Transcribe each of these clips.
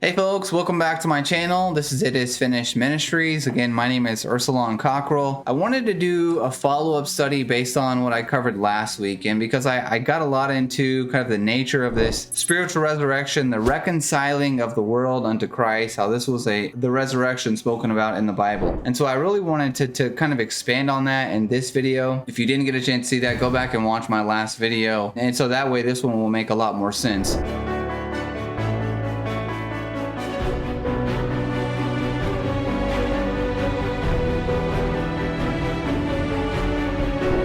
Hey folks, welcome back to my channel. This is It Is Finished Ministries. Again, my name is Ursula Cockrell. I wanted to do a follow-up study based on what I covered last week, and because I got a lot into kind of the nature of this spiritual resurrection, the reconciling of the world unto Christ, how this was the resurrection spoken about in the Bible. And so I really wanted to kind of expand on that in this video. If you didn't get a chance to see that, go back and watch my last video. And so that way this one will make a lot more sense.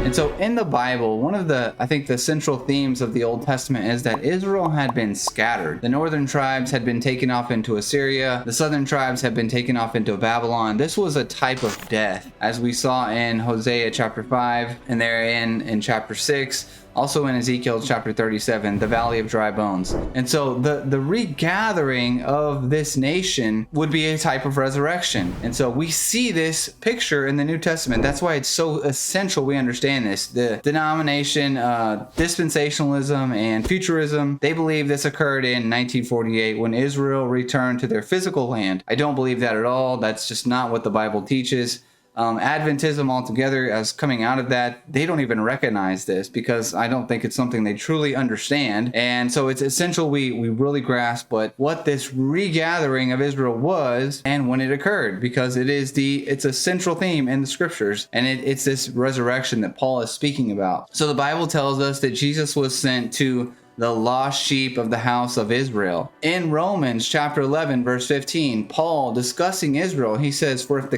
And so in the Bible, one of I think the central themes of the Old Testament is that Israel had been scattered. The northern tribes had been taken off into Assyria. The southern tribes had been taken off into Babylon. This was a type of death, as we saw in Hosea chapter 5 and therein in chapter 6. Also in Ezekiel chapter 37, the valley of dry bones. And so the regathering of this nation would be a type of resurrection. And so we see this picture in the New Testament. That's why it's so essential we understand this. The denomination, dispensationalism and futurism, they believe this occurred in 1948 when Israel returned to their physical land. I don't believe that at all. That's just not what the Bible teaches. Adventism altogether, as coming out of that, they don't even recognize this because I don't think it's something they truly understand. And so it's essential we really grasp what this regathering of Israel was and when it occurred, because it's a central theme in the scriptures, and it's this resurrection that Paul is speaking about. So the Bible tells us that Jesus was sent to the lost sheep of the house of Israel. In Romans chapter 11 verse 15, Paul discussing Israel, he says, "For if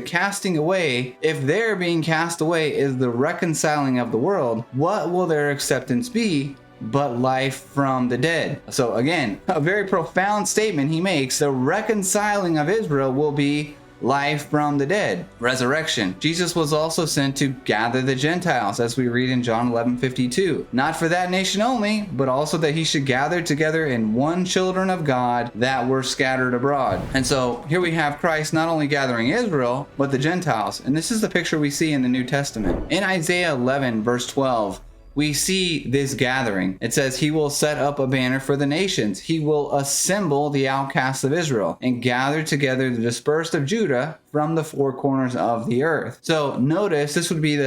their being cast away is the reconciling of the world, what will their acceptance be but life from the dead?" So again, a very profound statement he makes. The reconciling of Israel will be life from the dead, resurrection. Jesus was also sent to gather the Gentiles, as we read in John 11:52. Not for that nation only, but also that he should gather together in one children of God that were scattered abroad. And so here we have Christ not only gathering Israel, but the Gentiles. And this is the picture we see in the New Testament. In Isaiah 11 verse 12, we see this gathering. It says, "He will set up a banner for the nations. He will assemble the outcasts of Israel and gather together the dispersed of Judah from the four corners of the earth." So notice this would be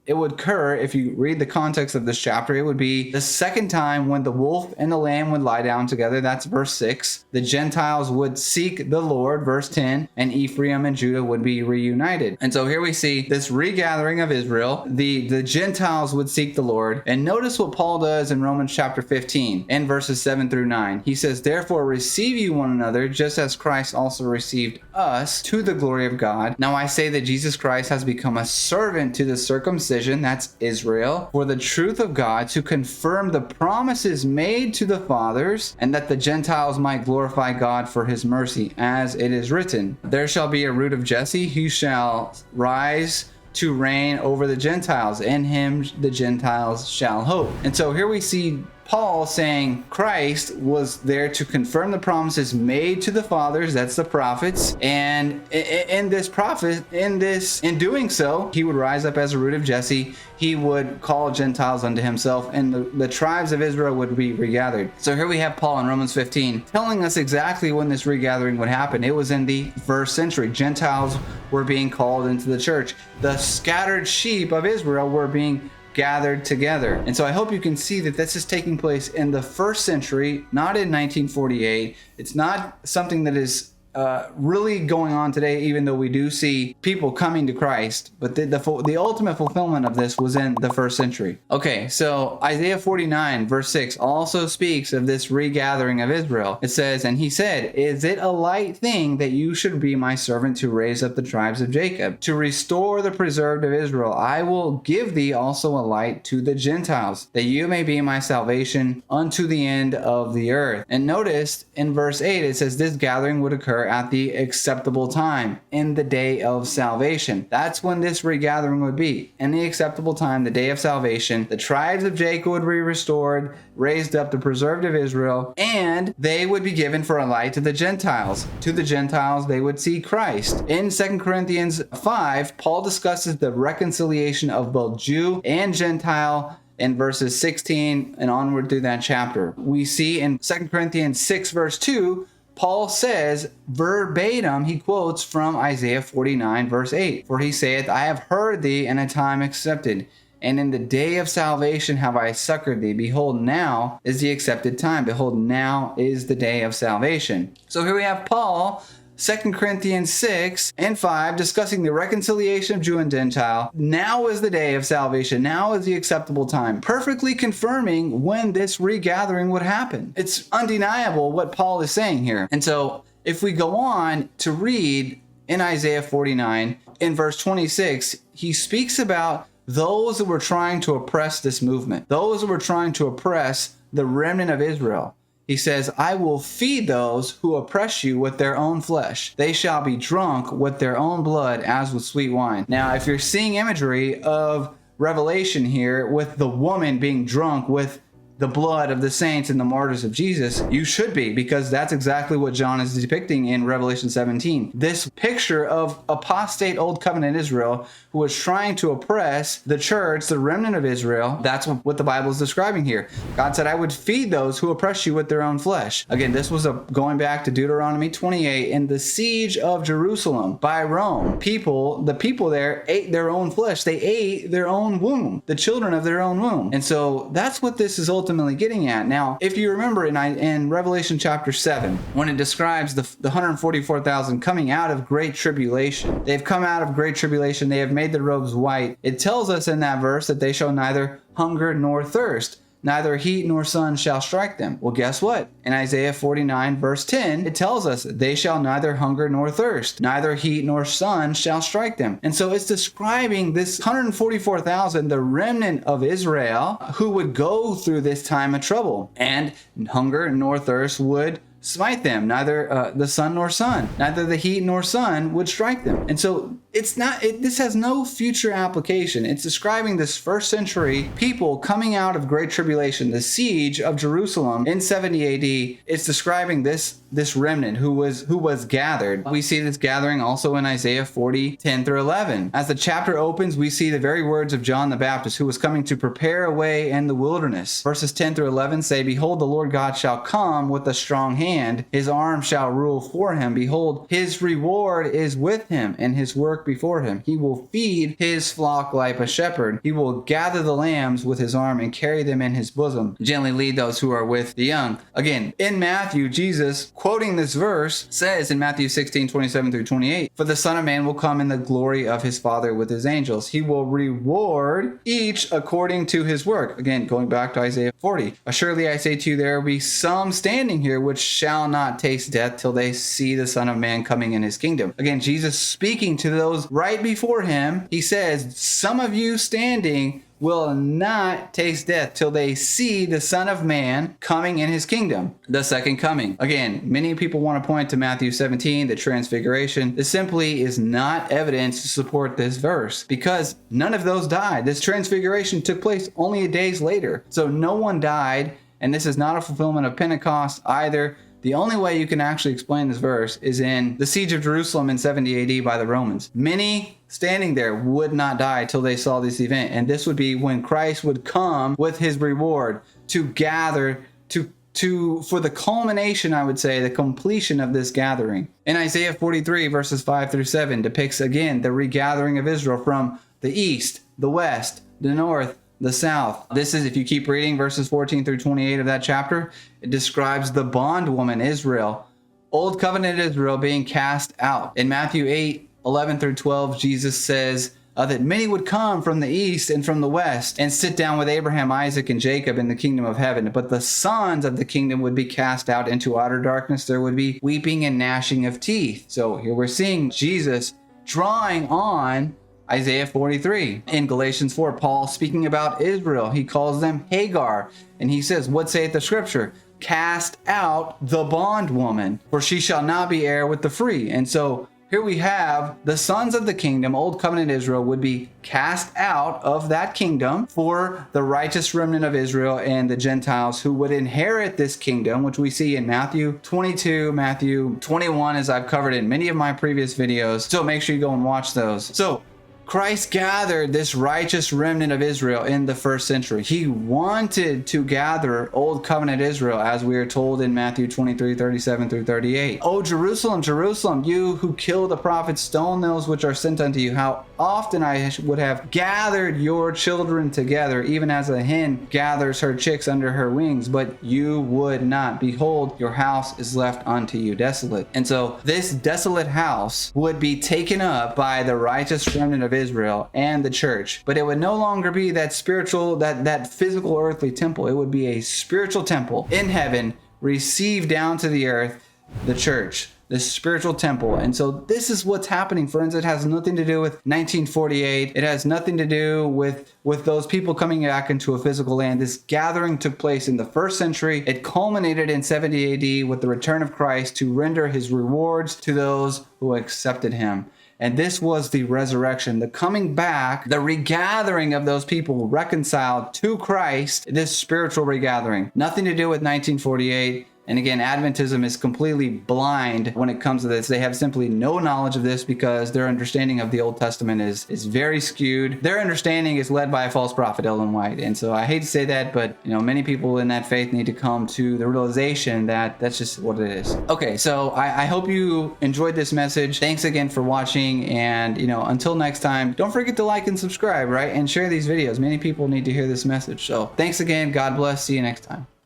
it would occur, if you read the context of this chapter, it would be the second time when the wolf and the lamb would lie down together. That's verse 6. The Gentiles would seek the Lord, verse 10, and Ephraim and Judah would be reunited. And so here we see this regathering of Israel. The Gentiles would seek the Lord. And notice what Paul does in Romans chapter 15 and verses 7 through 9. He says, "Therefore receive you one another, just as Christ also received us, to the glory of God. Now I say that Jesus Christ has become a servant to the circumcision," that's Israel, "for the truth of God, to confirm the promises made to the fathers, and that the Gentiles might glorify God for his mercy, as it is written, there shall be a root of Jesse, who shall rise to reign over the Gentiles, in him the Gentiles shall hope." And so here we see Paul saying Christ was there to confirm the promises made to the fathers, that's the prophets, and in doing so, he would rise up as a root of Jesse. He would call Gentiles unto himself, and the tribes of Israel would be regathered. So here we have Paul in Romans 15 telling us exactly when this regathering would happen. It was in the first century. Gentiles were being called into the church. The scattered sheep of Israel were being gathered together. And so I hope you can see that this is taking place in the first century, not in 1948. It's not something that is really going on today, even though we do see people coming to Christ. But the ultimate fulfillment of this was in the first century. Okay, so Isaiah 49 verse 6 also speaks of this regathering of Israel. It says, "And he said, is it a light thing that you should be my servant to raise up the tribes of Jacob, to restore the preserved of Israel? I will give thee also a light to the Gentiles, that you may be my salvation unto the end of the earth." And notice in verse 8, it says this gathering would occur at the acceptable time, in the day of salvation. That's when this regathering would be. In the acceptable time, the day of salvation, the tribes of Jacob would be restored, raised up the preserved of Israel, and they would be given for a light to the Gentiles. To the Gentiles, they would see Christ. In 2 Corinthians 5, Paul discusses the reconciliation of both Jew and Gentile in verses 16 and onward through that chapter. We see in 2 Corinthians 6 verse 2, Paul says verbatim, he quotes from Isaiah 49 verse 8, "For he saith, I have heard thee in a time accepted, and in the day of salvation have I succored thee. Behold, now is the accepted time. Behold, now is the day of salvation." So here we have Paul, 2 Corinthians 6 and 5, discussing the reconciliation of Jew and Gentile. Now is the day of salvation. Now is the acceptable time. Perfectly confirming when this regathering would happen. It's undeniable what Paul is saying here. And so if we go on to read in Isaiah 49, in verse 26, he speaks about those that were trying to oppress this movement, those that were trying to oppress the remnant of Israel. He says, "I will feed those who oppress you with their own flesh. They shall be drunk with their own blood as with sweet wine." Now, if you're seeing imagery of Revelation here with the woman being drunk with the blood of the saints and the martyrs of Jesus, you should be, because that's exactly what John is depicting in Revelation 17. This picture of apostate Old Covenant Israel who was trying to oppress the church, the remnant of Israel. That's what the Bible is describing here. God said, "I would feed those who oppress you with their own flesh." Again, this was going back to Deuteronomy 28 in the siege of Jerusalem by Rome. The people there ate their own flesh. They ate their own womb, the children of their own womb. And so that's what this is ultimately getting at. Now, if you remember in Revelation chapter 7, when it describes the 144,000 coming out of great tribulation, they've come out of great tribulation, they have made their robes white. It tells us in that verse that they shall neither hunger nor thirst, neither heat nor sun shall strike them. Well, guess what? In Isaiah 49 verse 10, it tells us they shall neither hunger nor thirst, neither heat nor sun shall strike them. And so it's describing this 144,000, the remnant of Israel, who would go through this time of trouble, and hunger nor thirst would smite them, neither the sun nor sun, neither the heat nor sun would strike them. And so this has no future application. It's describing this first century people coming out of great tribulation, the siege of Jerusalem in 70 AD. It's describing this remnant who was gathered. We see this gathering also in Isaiah 40, 10 through 11. As the chapter opens, we see the very words of John the Baptist, who was coming to prepare a way in the wilderness. Verses 10 through 11 say, "Behold, the Lord God shall come with a strong hand. His arm shall rule for him. Behold, his reward is with him, and his work before him. He will feed his flock like a shepherd. He will gather the lambs with his arm and carry them in his bosom, gently lead those who are with the young." Again, in Matthew, Jesus, quoting this verse, says in Matthew 16, 27 through 28, "For the Son of Man will come in the glory of his Father with his angels. He will reward each according to his work." Again, going back to Isaiah 40. "Assuredly I say to you, there will be some standing here which shall not taste death till they see the Son of Man coming in his kingdom." Again, Jesus speaking to those right before him, he says, some of you standing will not taste death till they see the Son of Man coming in his kingdom, the second coming. Again, many people want to point to Matthew 17, the transfiguration. This simply is not evidence to support this verse, because none of those died. This transfiguration took place only days later. So no one died, and this is not a fulfillment of Pentecost either. The only way you can actually explain this verse is in the siege of Jerusalem in 70 AD by the Romans. Many standing there would not die till they saw this event. And this would be when Christ would come with his reward to gather for the culmination, I would say, the completion of this gathering. In Isaiah 43 verses 5 through 7 depicts again the regathering of Israel from the east, the west, the north, the south. This is, if you keep reading verses 14 through 28 of that chapter, it describes the bondwoman Israel, Old Covenant Israel, being cast out. In Matthew 8, 11 through 12, Jesus says that many would come from the east and from the west and sit down with Abraham, Isaac, and Jacob in the kingdom of heaven. But the sons of the kingdom would be cast out into utter darkness. There would be weeping and gnashing of teeth. So here we're seeing Jesus drawing on Isaiah 43. In Galatians 4, Paul speaking about Israel, he calls them Hagar. And he says, "What saith the scripture? Cast out the bondwoman, for she shall not be heir with the free." And so here we have the sons of the kingdom, Old Covenant Israel, would be cast out of that kingdom for the righteous remnant of Israel and the Gentiles who would inherit this kingdom, which we see in Matthew 22, Matthew 21, as I've covered in many of my previous videos. So make sure you go and watch those. So Christ gathered this righteous remnant of Israel in the first century. He wanted to gather Old Covenant Israel, as we are told in Matthew 23, 37 through 38. Oh, Jerusalem, Jerusalem, you who kill the prophets, stone those which are sent unto you. How often I would have gathered your children together, even as a hen gathers her chicks under her wings, but you would not. Behold, your house is left unto you desolate. And so this desolate house would be taken up by the righteous remnant of Israel and the church, but it would no longer be that spiritual, that physical earthly temple. It would be a spiritual temple in heaven, received down to the earth, the church, this spiritual temple. And so this is what's happening, friends. It has nothing to do with 1948. It has nothing to do with those people coming back into a physical land. This gathering took place in the first century. It culminated in 70 AD with the return of Christ to render his rewards to those who accepted him. And this was the resurrection, the coming back, the regathering of those people reconciled to Christ, this spiritual regathering. Nothing to do with 1948. And again, Adventism is completely blind when it comes to this. They have simply no knowledge of this because their understanding of the Old Testament is very skewed. Their understanding is led by a false prophet, Ellen White. And so I hate to say that, but many people in that faith need to come to the realization that that's just what it is. Okay, so I hope you enjoyed this message. Thanks again for watching. And until next time, don't forget to like and subscribe, right? And share these videos. Many people need to hear this message. So thanks again. God bless. See you next time.